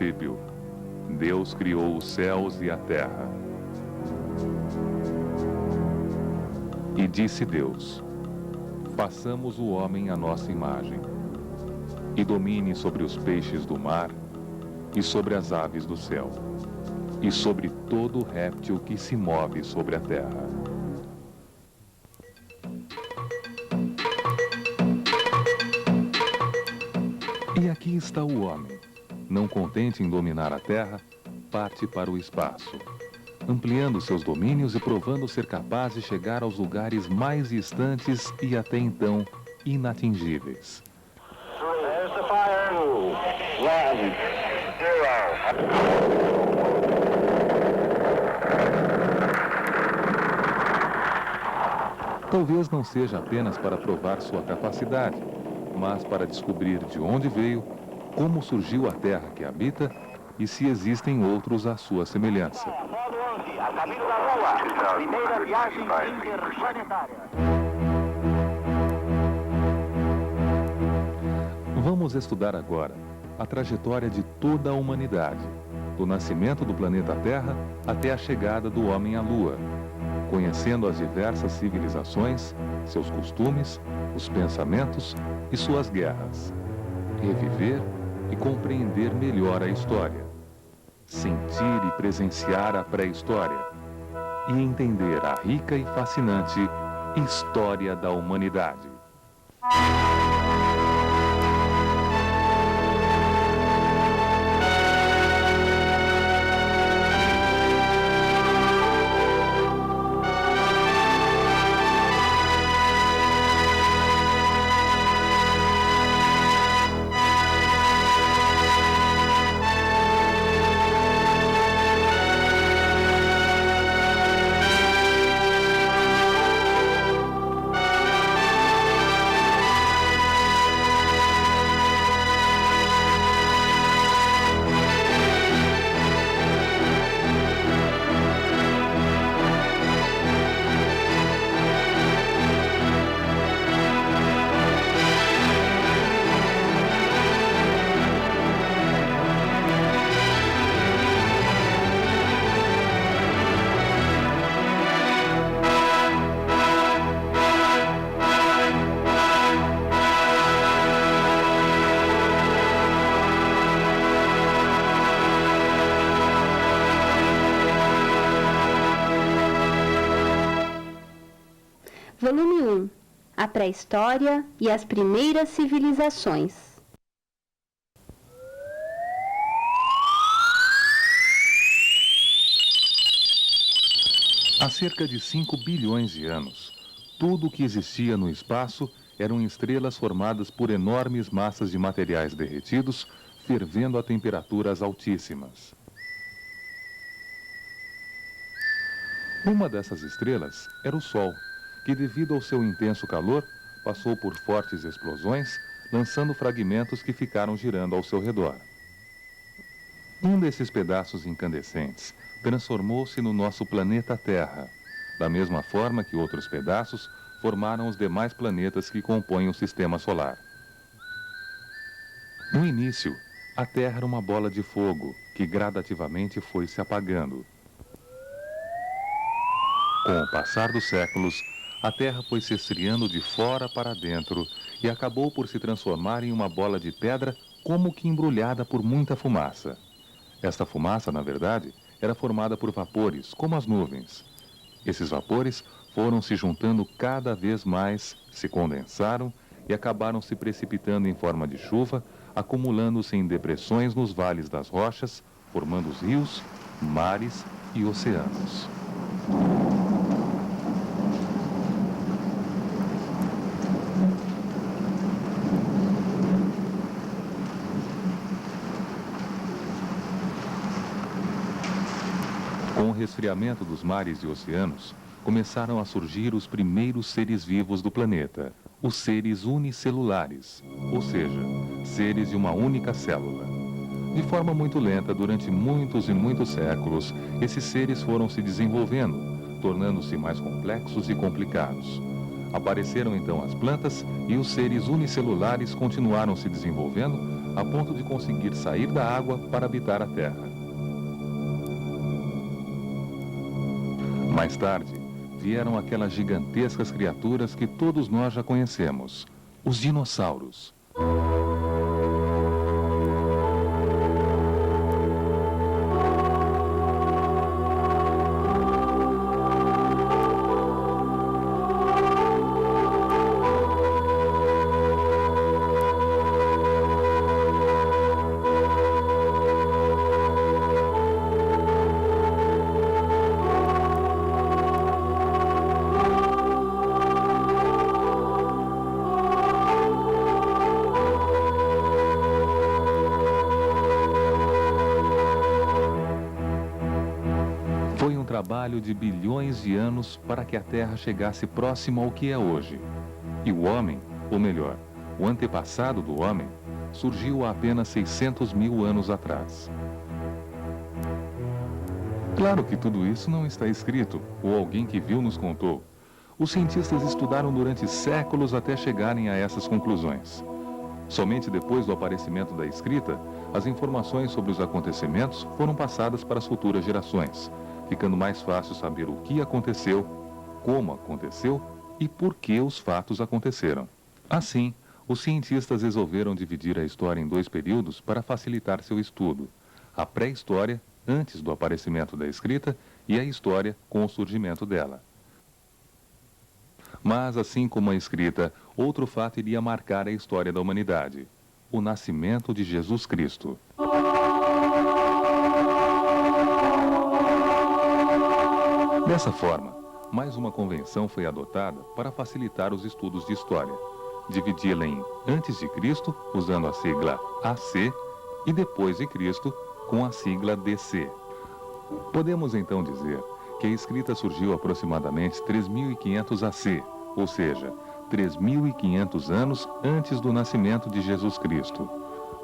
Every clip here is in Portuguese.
princípio, Deus criou os céus e a terra. E disse Deus: façamos o homem à nossa imagem, e domine sobre os peixes do mar, e sobre as aves do céu, e sobre todo réptil que se move sobre a terra. E aqui está o homem, não contente em dominar a terra, parte para o espaço, ampliando seus domínios e provando ser capaz de chegar aos lugares mais distantes e até então inatingíveis. There's the fire. 2, 1, 0. Talvez não seja apenas para provar sua capacidade, mas para descobrir de onde veio, como surgiu a terra que habita e se existem outros à sua semelhança. A caminho da Lua, primeira viagem interplanetária. Vamos estudar agora a trajetória de toda a humanidade, do nascimento do planeta Terra até a chegada do homem à Lua, conhecendo as diversas civilizações, seus costumes, os pensamentos e suas guerras. Reviver e compreender melhor a história. Sentir e presenciar a pré-história. E entender a rica e fascinante história da humanidade. Volume 1. A pré-história e as primeiras civilizações. Há cerca de 5 bilhões de anos, tudo o que existia no espaço eram estrelas formadas por enormes massas de materiais derretidos, fervendo a temperaturas altíssimas. Uma dessas estrelas era o Sol, que devido ao seu intenso calor, passou por fortes explosões, lançando fragmentos que ficaram girando ao seu redor. Um desses pedaços incandescentes transformou-se no nosso planeta Terra, da mesma forma que outros pedaços formaram os demais planetas que compõem o Sistema Solar. No início, a Terra era uma bola de fogo que gradativamente foi se apagando. Com o passar dos séculos, a Terra foi se esfriando de fora para dentro e acabou por se transformar em uma bola de pedra como que embrulhada por muita fumaça. Esta fumaça, na verdade, era formada por vapores, como as nuvens. Esses vapores foram se juntando cada vez mais, se condensaram e acabaram se precipitando em forma de chuva, acumulando-se em depressões nos vales das rochas, formando os rios, mares e oceanos. Com o resfriamento dos mares e oceanos, começaram a surgir os primeiros seres vivos do planeta, os seres unicelulares, ou seja, seres de uma única célula. De forma muito lenta, durante muitos e muitos séculos, esses seres foram se desenvolvendo, tornando-se mais complexos e complicados. Apareceram então as plantas e os seres unicelulares continuaram se desenvolvendo a ponto de conseguir sair da água para habitar a terra. Mais tarde, vieram aquelas gigantescas criaturas que todos nós já conhecemos, os dinossauros. Trabalho de bilhões de anos para que a Terra chegasse próximo ao que é hoje. E o homem, ou melhor, o antepassado do homem, surgiu há apenas 600 mil anos atrás. Claro que tudo isso não está escrito, ou alguém que viu nos contou. Os cientistas estudaram durante séculos até chegarem a essas conclusões. Somente depois do aparecimento da escrita, as informações sobre os acontecimentos foram passadas para as futuras gerações, ficando mais fácil saber o que aconteceu, como aconteceu e por que os fatos aconteceram. Assim, os cientistas resolveram dividir a história em dois períodos para facilitar seu estudo: a pré-história, antes do aparecimento da escrita, e a história com o surgimento dela. Mas, assim como a escrita, outro fato iria marcar a história da humanidade: o nascimento de Jesus Cristo. Dessa forma, mais uma convenção foi adotada para facilitar os estudos de história: dividi-la em antes de Cristo, usando a sigla AC, e depois de Cristo, com a sigla DC. Podemos então dizer que a escrita surgiu aproximadamente 3.500 AC, ou seja, 3.500 anos antes do nascimento de Jesus Cristo.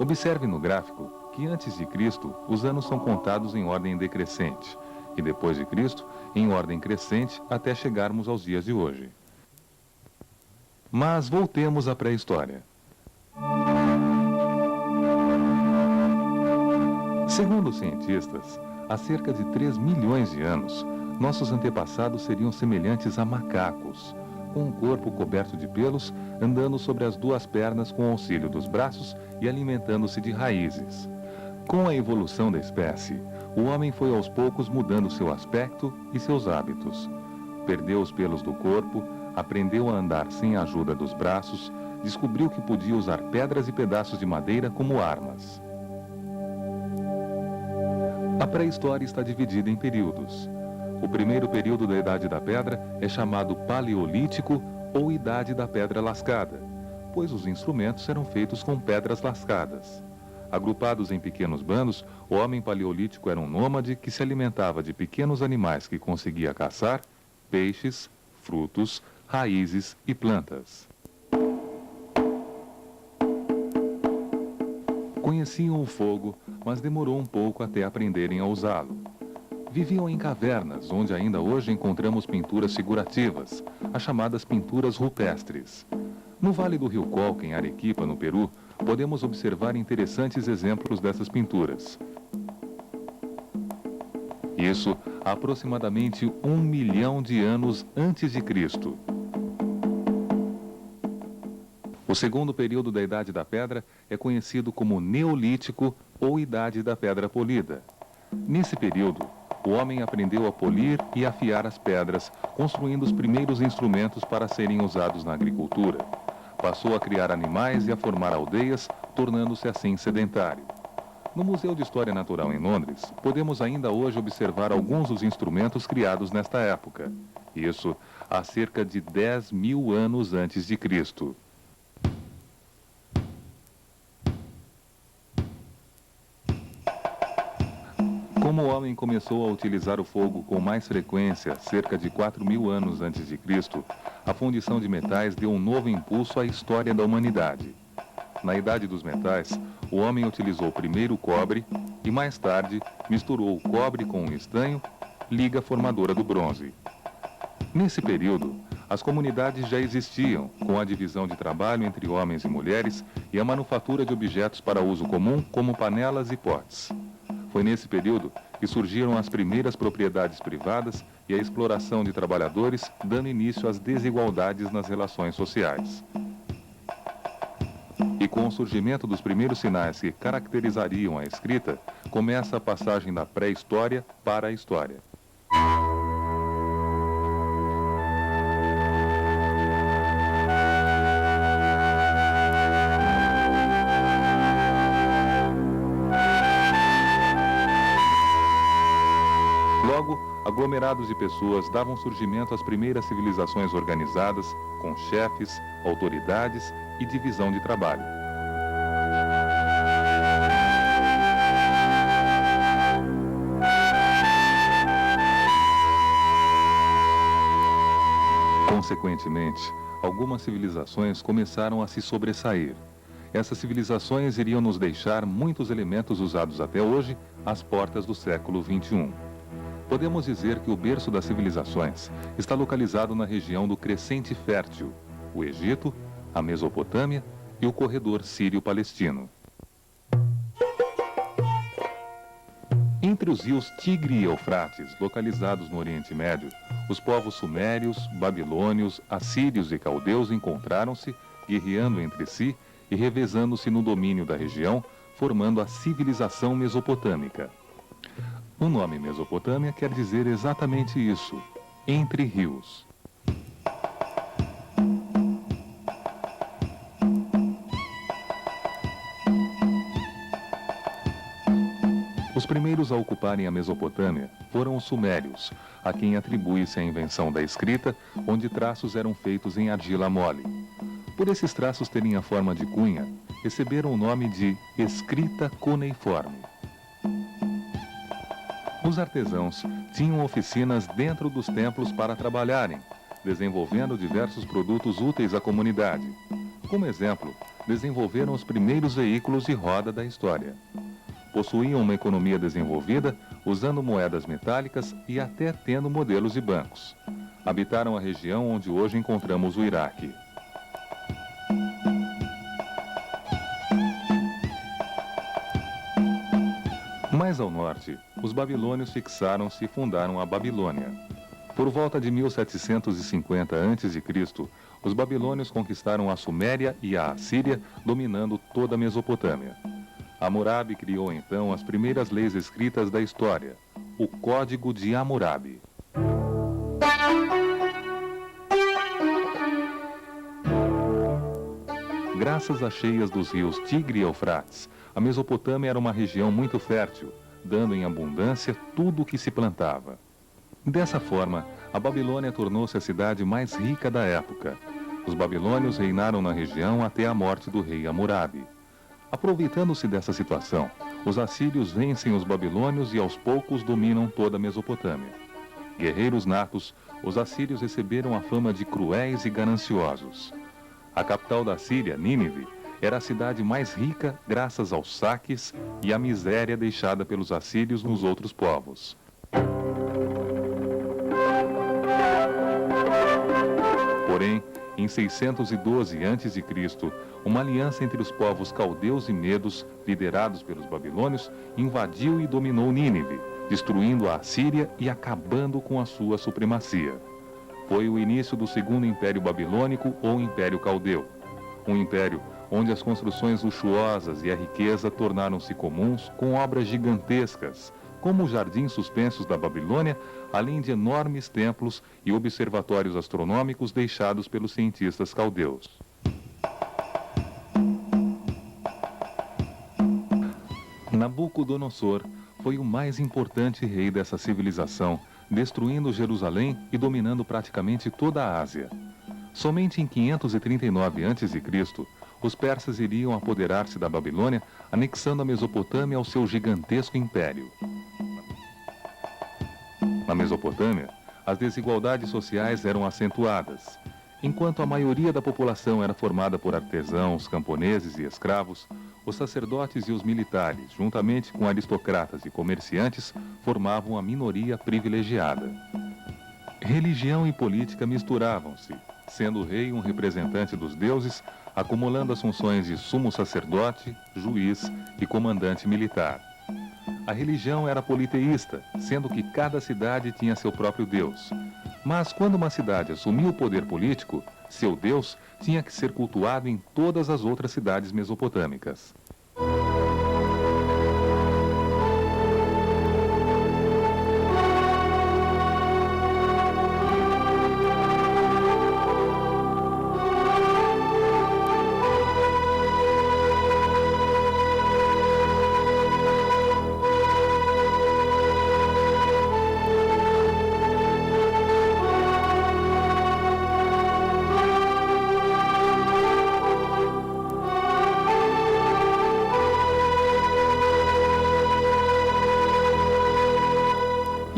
Observe no gráfico que antes de Cristo os anos são contados em ordem decrescente, e depois de Cristo em ordem crescente até chegarmos aos dias de hoje. Mas voltemos à pré-história. Segundo os cientistas, há cerca de 3 milhões de anos, nossos antepassados seriam semelhantes a macacos, com um corpo coberto de pelos, andando sobre as duas pernas com o auxílio dos braços e alimentando-se de raízes. Com a evolução da espécie, o homem foi aos poucos mudando seu aspecto e seus hábitos. Perdeu os pelos do corpo, aprendeu a andar sem a ajuda dos braços, descobriu que podia usar pedras e pedaços de madeira como armas. A pré-história está dividida em períodos. O primeiro período da Idade da Pedra é chamado Paleolítico ou Idade da Pedra Lascada, pois os instrumentos eram feitos com pedras lascadas. Agrupados em pequenos bandos, o homem paleolítico era um nômade que se alimentava de pequenos animais que conseguia caçar, peixes, frutos, raízes e plantas. Conheciam o fogo, mas demorou um pouco até aprenderem a usá-lo. Viviam em cavernas, onde ainda hoje encontramos pinturas figurativas, as chamadas pinturas rupestres. No Vale do Rio Colca, em Arequipa, no Peru, podemos observar interessantes exemplos dessas pinturas. Isso há aproximadamente 1 milhão de anos antes de Cristo. O segundo período da Idade da Pedra é conhecido como Neolítico ou Idade da Pedra Polida. Nesse período, o homem aprendeu a polir e afiar as pedras, construindo os primeiros instrumentos para serem usados na agricultura. Passou a criar animais e a formar aldeias, tornando-se assim sedentário. No Museu de História Natural em Londres, podemos ainda hoje observar alguns dos instrumentos criados nesta época. Isso há cerca de 10 mil anos antes de Cristo. Como o homem começou a utilizar o fogo com mais frequência, cerca de 4.000 anos antes de Cristo, a fundição de metais deu um novo impulso à história da humanidade. Na Idade dos Metais, o homem utilizou primeiro o cobre e, mais tarde, misturou o cobre com o estanho, liga formadora do bronze. Nesse período, as comunidades já existiam, com a divisão de trabalho entre homens e mulheres e a manufatura de objetos para uso comum, como panelas e potes. Foi nesse período que surgiram as primeiras propriedades privadas e a exploração de trabalhadores, dando início às desigualdades nas relações sociais. E com o surgimento dos primeiros sinais que caracterizariam a escrita, começa a passagem da pré-história para a história. Logo, aglomerados de pessoas davam surgimento às primeiras civilizações organizadas, com chefes, autoridades e divisão de trabalho. Consequentemente, algumas civilizações começaram a se sobressair. Essas civilizações iriam nos deixar muitos elementos usados até hoje às portas do século XXI. Podemos dizer que o berço das civilizações está localizado na região do Crescente Fértil, o Egito, a Mesopotâmia e o corredor sírio-palestino. Entre os rios Tigre e Eufrates, localizados no Oriente Médio, os povos sumérios, babilônios, assírios e caldeus encontraram-se, guerreando entre si e revezando-se no domínio da região, formando a civilização mesopotâmica. O nome Mesopotâmia quer dizer exatamente isso, entre rios. Os primeiros a ocuparem a Mesopotâmia foram os sumérios, a quem atribui-se a invenção da escrita, onde traços eram feitos em argila mole. Por esses traços terem a forma de cunha, receberam o nome de escrita cuneiforme. Os artesãos tinham oficinas dentro dos templos para trabalharem, desenvolvendo diversos produtos úteis à comunidade. Como exemplo, desenvolveram os primeiros veículos de roda da história. Possuíam uma economia desenvolvida, usando moedas metálicas e até tendo modelos de bancos. Habitaram a região onde hoje encontramos o Iraque. Mais ao norte, os babilônios fixaram-se e fundaram a Babilônia. Por volta de 1750 a.C., os babilônios conquistaram a Suméria e a Assíria, dominando toda a Mesopotâmia. Hammurabi criou então as primeiras leis escritas da história, o Código de Hammurabi. Graças às cheias dos rios Tigre e Eufrates, a Mesopotâmia era uma região muito fértil, dando em abundância tudo o que se plantava. Dessa forma, a Babilônia tornou-se a cidade mais rica da época. Os babilônios reinaram na região até a morte do rei Hammurabi. Aproveitando-se dessa situação, os assírios vencem os babilônios e aos poucos dominam toda a Mesopotâmia. Guerreiros natos, os assírios receberam a fama de cruéis e gananciosos. A capital da Síria, Nínive, era a cidade mais rica graças aos saques e à miséria deixada pelos assírios nos outros povos. Porém, em 612 a.C., uma aliança entre os povos caldeus e medos, liderados pelos babilônios, invadiu e dominou Nínive, destruindo a Assíria e acabando com a sua supremacia. Foi o início do Segundo Império Babilônico ou Império Caldeu, um império onde as construções luxuosas e a riqueza tornaram-se comuns com obras gigantescas, como os jardins suspensos da Babilônia, além de enormes templos e observatórios astronômicos deixados pelos cientistas caldeus. Nabucodonosor foi o mais importante rei dessa civilização, destruindo Jerusalém e dominando praticamente toda a Ásia. Somente em 539 a.C., os persas iriam apoderar-se da Babilônia, anexando a Mesopotâmia ao seu gigantesco império. Na Mesopotâmia, as desigualdades sociais eram acentuadas. Enquanto a maioria da população era formada por artesãos, camponeses e escravos, os sacerdotes e os militares, juntamente com aristocratas e comerciantes, formavam a minoria privilegiada. Religião e política misturavam-se, sendo o rei um representante dos deuses, acumulando as funções de sumo sacerdote, juiz e comandante militar. A religião era politeísta, sendo que cada cidade tinha seu próprio deus. Mas quando uma cidade assumia o poder político, seu deus tinha que ser cultuado em todas as outras cidades mesopotâmicas.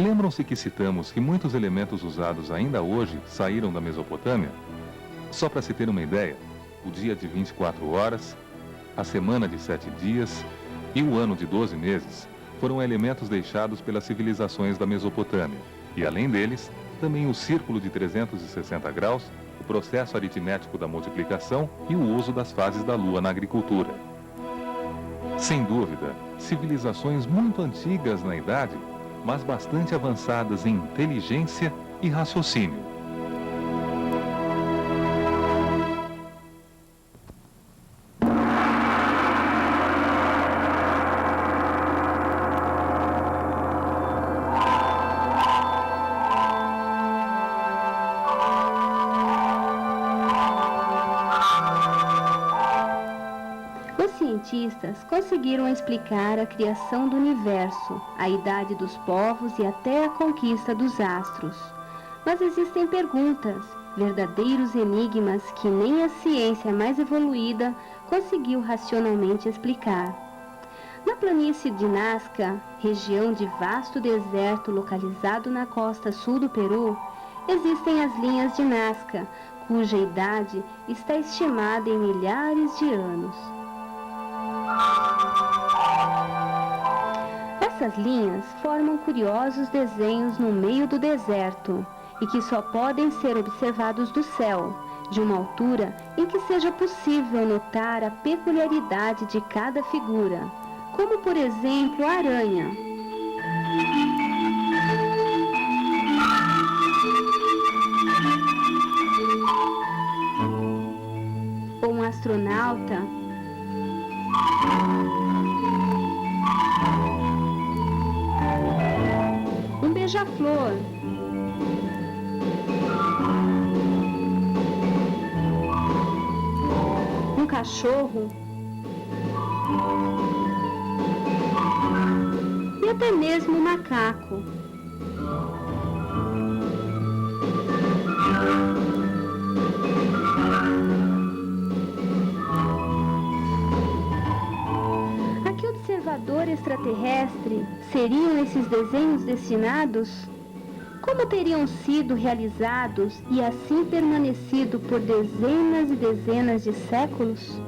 Lembram-se que citamos que muitos elementos usados ainda hoje saíram da Mesopotâmia? Só para se ter uma ideia, o dia de 24 horas, a semana de 7 dias e o ano de 12 meses foram elementos deixados pelas civilizações da Mesopotâmia. E além deles, também o círculo de 360 graus, o processo aritmético da multiplicação e o uso das fases da Lua na agricultura. Sem dúvida, civilizações muito antigas na idade, mas bastante avançadas em inteligência e raciocínio. Os cientistas conseguiram explicar a criação do universo, a idade dos povos e até a conquista dos astros. Mas existem perguntas, verdadeiros enigmas que nem a ciência mais evoluída conseguiu racionalmente explicar. Na planície de Nazca, região de vasto deserto localizado na costa sul do Peru, existem as linhas de Nazca, cuja idade está estimada em milhares de anos. Essas linhas formam curiosos desenhos no meio do deserto e que só podem ser observados do céu, de uma altura em que seja possível notar a peculiaridade de cada figura, como por exemplo a aranha. Ou um astronauta. Um beija-flor. Um cachorro. E até mesmo um macaco. Extraterrestre, seriam esses desenhos destinados? Como teriam sido realizados e assim permanecido por dezenas e dezenas de séculos?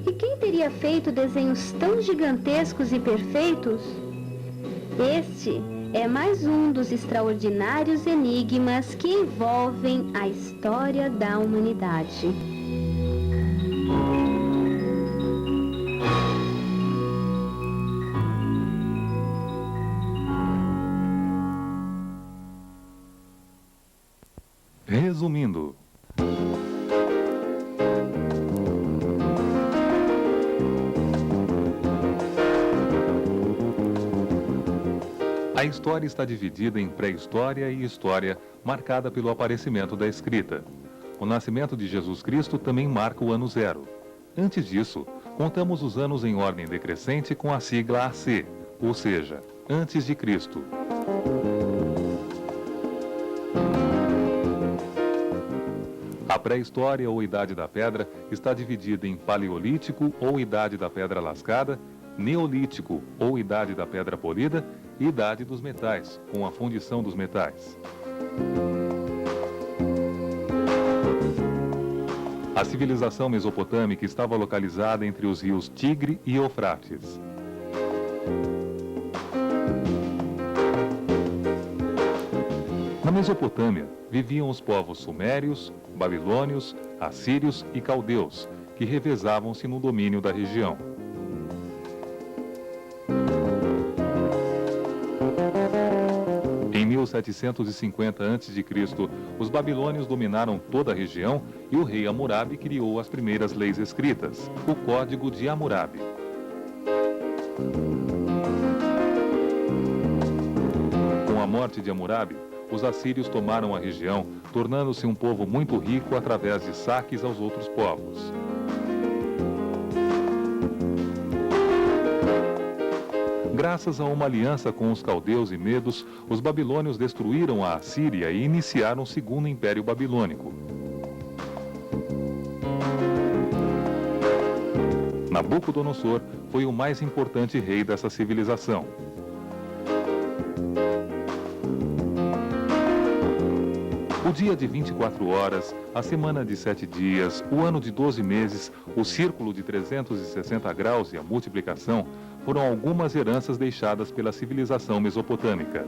E quem teria feito desenhos tão gigantescos e perfeitos? Este é mais um dos extraordinários enigmas que envolvem a história da humanidade. Resumindo, a história está dividida em pré-história e história, marcada pelo aparecimento da escrita. O nascimento de Jesus Cristo também marca o ano zero. Antes disso, contamos os anos em ordem decrescente com a sigla AC, ou seja, antes de Cristo. A pré-história ou Idade da Pedra está dividida em Paleolítico ou Idade da Pedra Lascada, Neolítico ou Idade da Pedra Polida e Idade dos Metais, com a fundição dos metais. A civilização mesopotâmica estava localizada entre os rios Tigre e Eufrates. Na Mesopotâmia viviam os povos sumérios, babilônios, assírios e caldeus, que revezavam-se no domínio da região. Em 1750 a.C., os babilônios dominaram toda a região e o rei Hammurabi criou as primeiras leis escritas, o Código de Hammurabi. Com a morte de Hammurabi, os assírios tomaram a região, tornando-se um povo muito rico através de saques aos outros povos. Graças a uma aliança com os caldeus e medos, os babilônios destruíram a Assíria e iniciaram o Segundo Império Babilônico. Nabucodonosor foi o mais importante rei dessa civilização. O dia de 24 horas, a semana de 7 dias, o ano de 12 meses, o círculo de 360 graus e a multiplicação foram algumas heranças deixadas pela civilização mesopotâmica.